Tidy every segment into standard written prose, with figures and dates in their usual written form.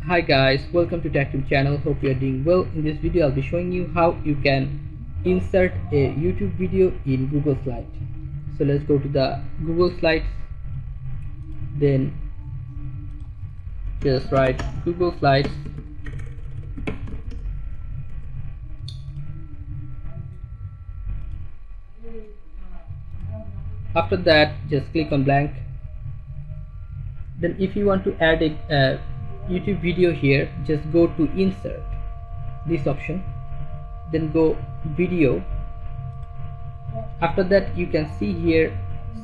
Hi guys, welcome to Captivate channel. Hope you are doing well. In this video I'll be showing you how you can insert a YouTube video in Google Slides. So let's go to the Google Slides, then just write Google Slides. After that just click on blank. Then if you want to add a YouTube video here, just go to insert, this option, then go video. After that you can see here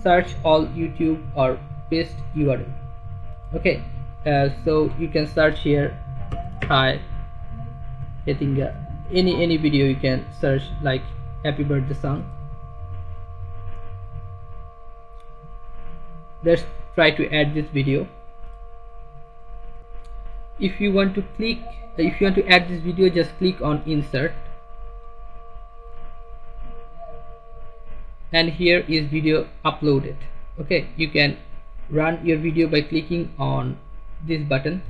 search all YouTube or paste URL. Okay, so you can search here. I think any video you can search, like happy birthday song. Let's try to add this video. If you want to add this video, just click on insert, and here is video uploaded. Okay, you can run your video by clicking on this button.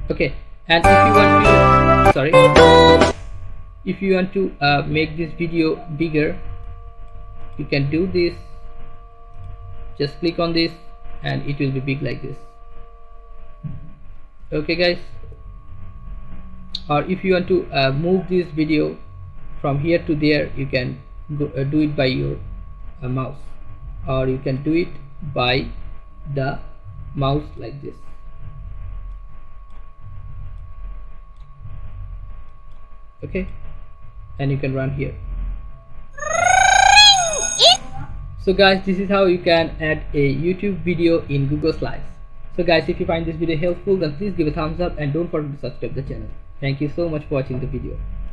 Okay, and if you want to make this video bigger, you can do this. Just click on this and it will be big like this. Okay guys, or if you want to move this video from here to there, you can do it by your mouse, or you can do it by the mouse like this. Okay, and you can run here. So guys, this is how you can add a YouTube video in Google Slides. So guys, if you find this video helpful, then please give a thumbs up and don't forget to subscribe the channel. Thank you so much for watching the video.